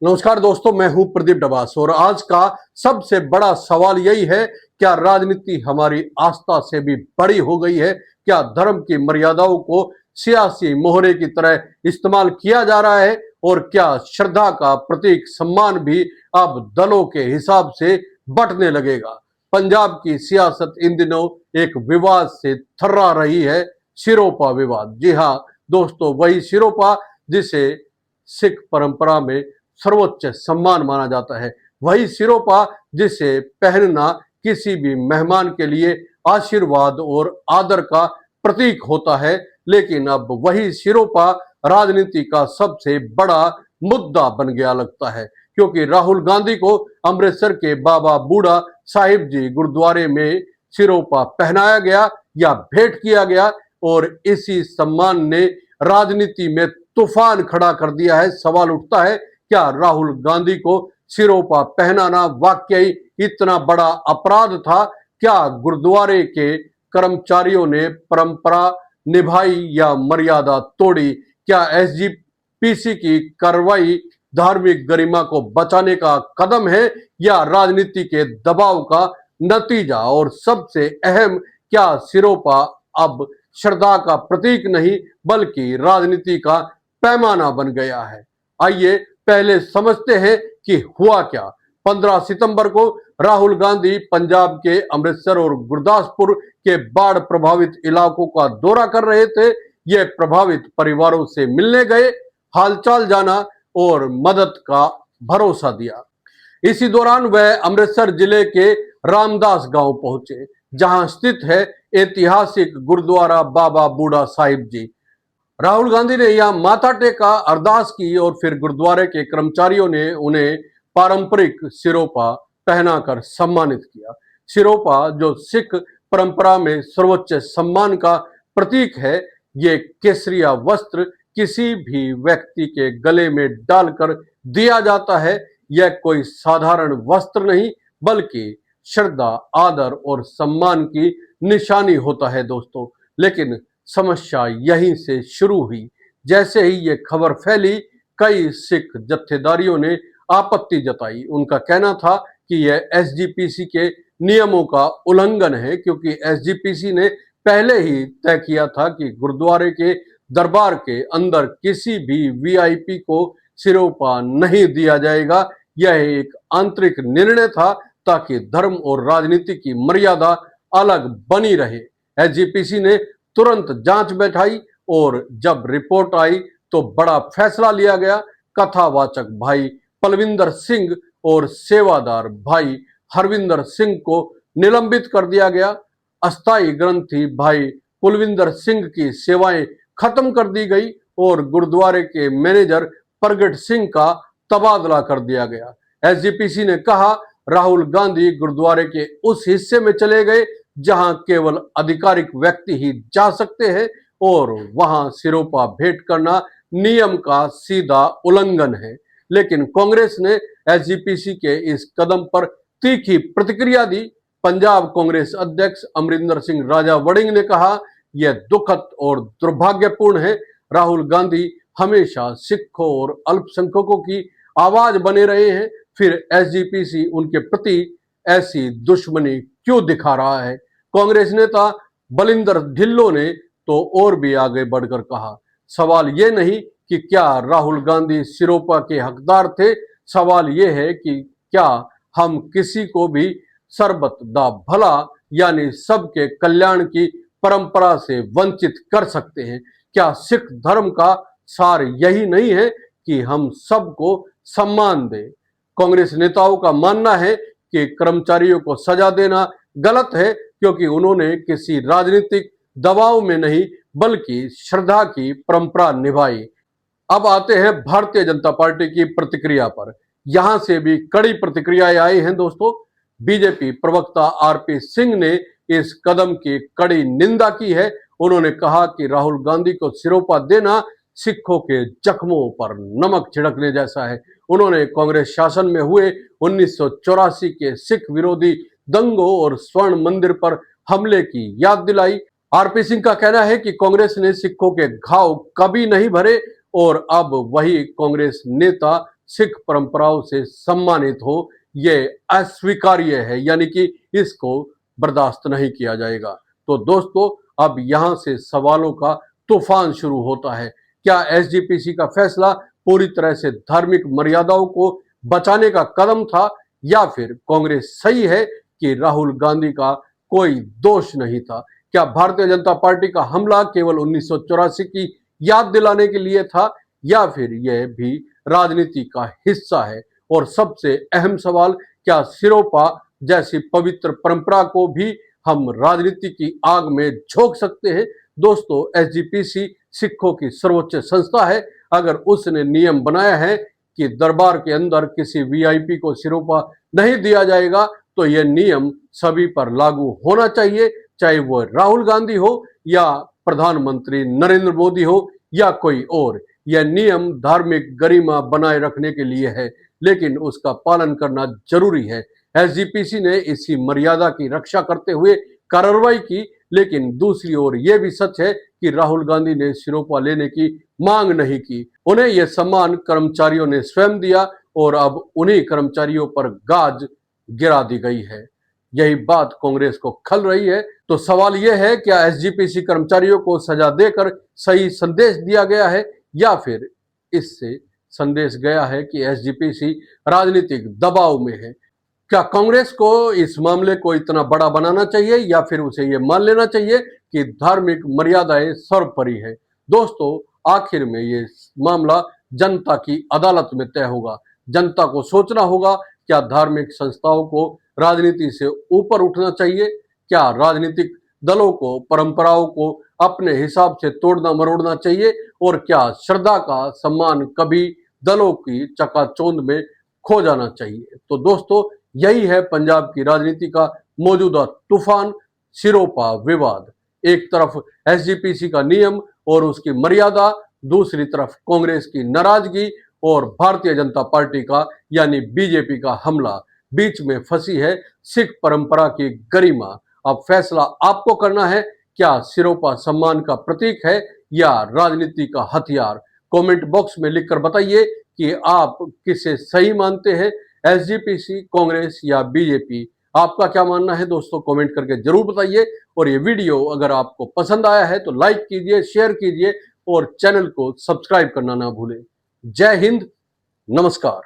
नमस्कार दोस्तों, मैं हूं प्रदीप डबास और आज का सबसे बड़ा सवाल यही है, क्या राजनीति हमारी आस्था से भी बड़ी हो गई है? क्या धर्म की मर्यादाओं को सियासी मोहरे की तरह इस्तेमाल किया जा रहा है? और क्या श्रद्धा का प्रतीक सम्मान भी अब दलों के हिसाब से बंटने लगेगा? पंजाब की सियासत इन दिनों एक विवाद से थर्रा रही है, सिरोपा विवाद। जी हाँ दोस्तों, वही सिरोपा जिसे सिख परंपरा में सर्वोच्च सम्मान माना जाता है, वही सिरोपा जिसे पहनना किसी भी मेहमान के लिए आशीर्वाद और आदर का प्रतीक होता है। लेकिन अब वही सिरोपा राजनीति का सबसे बड़ा मुद्दा बन गया लगता है, क्योंकि राहुल गांधी को अमृतसर के बाबा बूढ़ा साहिब जी गुरुद्वारे में सिरोपा पहनाया गया या भेंट किया गया, और इसी सम्मान ने राजनीति में तूफान खड़ा कर दिया है। सवाल उठता है, क्या राहुल गांधी को सिरोपा पहनाना वाकई इतना बड़ा अपराध था? क्या गुरुद्वारे के कर्मचारियों ने परंपरा निभाई या मर्यादा तोड़ी? क्या एसजीपीसी की कार्रवाई धार्मिक गरिमा को बचाने का कदम है या राजनीति के दबाव का नतीजा? और सबसे अहम, क्या सिरोपा अब श्रद्धा का प्रतीक नहीं बल्कि राजनीति का पैमाना बन गया है? आइए पहले समझते हैं कि हुआ क्या। 15 सितंबर को राहुल गांधी पंजाब के अमृतसर और गुरदासपुर के बाढ़ प्रभावित इलाकों का दौरा कर रहे थे। ये प्रभावित परिवारों से मिलने गए, हालचाल जाना और मदद का भरोसा दिया। इसी दौरान वह अमृतसर जिले के रामदास गांव पहुंचे, जहां स्थित है ऐतिहासिक गुरुद्वारा बाबा बूढ़ा साहिब जी। राहुल गांधी ने यहां माथा टेका, अरदास की और फिर गुरुद्वारे के कर्मचारियों ने उन्हें पारंपरिक सिरोपा पहनाकर सम्मानित किया। सिरोपा, जो सिख परंपरा में सर्वोच्च सम्मान का प्रतीक है, ये केसरिया वस्त्र किसी भी व्यक्ति के गले में डालकर दिया जाता है। यह कोई साधारण वस्त्र नहीं बल्कि श्रद्धा, आदर और सम्मान की निशानी होता है दोस्तों। लेकिन समस्या यहीं से शुरू हुई। जैसे ही ये खबर फैली, कई सिख जत्थेदारियों ने आपत्ति जताई। उनका कहना था कि यह एसजीपीसी के नियमों का उल्लंघन है, क्योंकि एसजीपीसी ने पहले ही तय किया था कि गुरुद्वारे के दरबार के अंदर किसी भी वीआईपी को सिरोपा नहीं दिया जाएगा। यह एक आंतरिक निर्णय था ताकि धर्म और राजनीति की मर्यादा अलग बनी रहे। एसजीपीसी ने तुरंत जांच बैठाई और जब रिपोर्ट आई तो बड़ा फैसला लिया गया। कथावाचक भाई पलविंदर सिंह और सेवादार भाई हरविंदर सिंह को निलंबित कर दिया गया। अस्थाई ग्रंथी भाई कुलविंदर सिंह की सेवाएं खत्म कर दी गई और गुरुद्वारे के मैनेजर प्रगट सिंह का तबादला कर दिया गया। एसजीपीसी ने कहा, राहुल गांधी गुरुद्वारे के उस हिस्से में चले गए जहां केवल आधिकारिक व्यक्ति ही जा सकते हैं और वहां सिरोपा भेंट करना नियम का सीधा उल्लंघन है। लेकिन कांग्रेस ने एसजीपीसी के इस कदम पर तीखी प्रतिक्रिया दी। पंजाब कांग्रेस अध्यक्ष अमरिंदर सिंह राजा वड़िंग ने कहा, यह दुखद और दुर्भाग्यपूर्ण है। राहुल गांधी हमेशा सिखों और अल्पसंख्यकों की आवाज बने रहे हैं, फिर एसजीपीसी उनके प्रति ऐसी दुश्मनी क्यों दिखा रहा है? कांग्रेस नेता बलिंदर ढिल्लो ने तो और भी आगे बढ़कर कहा, सवाल ये नहीं कि क्या राहुल गांधी सिरोपा के हकदार थे, सवाल ये है कि क्या हम किसी को भी सरबत दा भला यानी सबके कल्याण की परंपरा से वंचित कर सकते हैं? क्या सिख धर्म का सार यही नहीं है कि हम सबको सम्मान दें? कांग्रेस नेताओं का मानना है कि कर्मचारियों को सजा देना गलत है, क्योंकि उन्होंने किसी राजनीतिक दबाव में नहीं बल्कि श्रद्धा की परंपरा निभाई। अब आते हैं भारतीय जनता पार्टी की प्रतिक्रिया पर। यहां से भी कड़ी प्रतिक्रियाएं आई हैं दोस्तों। बीजेपी प्रवक्ता आरपी सिंह ने इस कदम की कड़ी निंदा की है। उन्होंने कहा कि राहुल गांधी को सिरोपा देना सिखों के जख्मों पर नमक छिड़कने जैसा है। उन्होंने कांग्रेस शासन में हुए 1984 के सिख विरोधी दंगों और स्वर्ण मंदिर पर हमले की याद दिलाई। आरपी सिंह का कहना है कि कांग्रेस ने सिखों के घाव कभी नहीं भरे और अब वही कांग्रेस नेता सिख परंपराओं से सम्मानित हो, ये अस्वीकार्य है, यानी कि इसको बर्दाश्त नहीं किया जाएगा। तो दोस्तों, अब यहां से सवालों का तूफान शुरू होता है। क्या एसजीपीसी का फैसला पूरी तरह से धार्मिक मर्यादाओं को बचाने का कदम था, या फिर कांग्रेस सही है कि राहुल गांधी का कोई दोष नहीं था? क्या भारतीय जनता पार्टी का हमला केवल 1984 की याद दिलाने के लिए था, या फिर यह भी राजनीति का हिस्सा है? और सबसे अहम सवाल, क्या सिरोपा जैसी पवित्र परंपरा को भी हम राजनीति की आग में झोंक सकते हैं? दोस्तों, एसजीपीसी सिखों की सर्वोच्च संस्था है। अगर उसने नियम बनाया है कि दरबार के अंदर किसी वीआईपी को सिरोपा नहीं दिया जाएगा, तो यह नियम सभी पर लागू होना चाहिए, चाहे वो राहुल गांधी हो या प्रधानमंत्री नरेंद्र मोदी हो या कोई और। यह नियम धार्मिक गरिमा बनाए रखने के लिए है, लेकिन उसका पालन करना जरूरी है। एसजीपीसी ने इसी मर्यादा की रक्षा करते हुए कार्रवाई की, लेकिन दूसरी ओर यह भी सच है कि राहुल गांधी ने सिरोपा लेने की मांग नहीं की। उन्हें यह सम्मान कर्मचारियों ने स्वयं दिया, और अब उन्हीं कर्मचारियों पर गाज गिरा दी गई है। यही बात कांग्रेस को खल रही है। तो सवाल यह है, क्या एसजीपीसी कर्मचारियों को सजा देकर सही संदेश दिया गया है, या फिर इससे संदेश गया है कि एसजीपीसी राजनीतिक दबाव में है? क्या कांग्रेस को इस मामले को इतना बड़ा बनाना चाहिए, या फिर उसे यह मान लेना चाहिए कि धार्मिक मर्यादाएं सर्वोपरि है? दोस्तों, आखिर में ये मामला जनता की अदालत में तय होगा। जनता को सोचना होगा, क्या धार्मिक संस्थाओं को राजनीति से ऊपर उठना चाहिए? क्या राजनीतिक दलों को परंपराओं को अपने हिसाब से तोड़ना मरोड़ना चाहिए? और क्या श्रद्धा का सम्मान कभी दलों की चकाचौंध में खो जाना चाहिए? तो दोस्तों, यही है पंजाब की राजनीति का मौजूदा तूफान, सिरोपा विवाद। एक तरफ एसजीपीसी का नियम और उसकी मर्यादा, दूसरी तरफ कांग्रेस की नाराजगी और भारतीय जनता पार्टी का यानी बीजेपी का हमला। बीच में फंसी है सिख परंपरा की गरिमा। अब फैसला आपको करना है, क्या सिरोपा सम्मान का प्रतीक है या राजनीति का हथियार? कमेंट बॉक्स में लिखकर बताइए कि आप किसे सही मानते हैं, एसजीपीसी, कांग्रेस या बीजेपी? आपका क्या मानना है दोस्तों, कमेंट करके जरूर बताइए। और ये वीडियो अगर आपको पसंद आया है तो लाइक कीजिए, शेयर कीजिए और चैनल को सब्सक्राइब करना ना भूलें। जय हिंद, नमस्कार।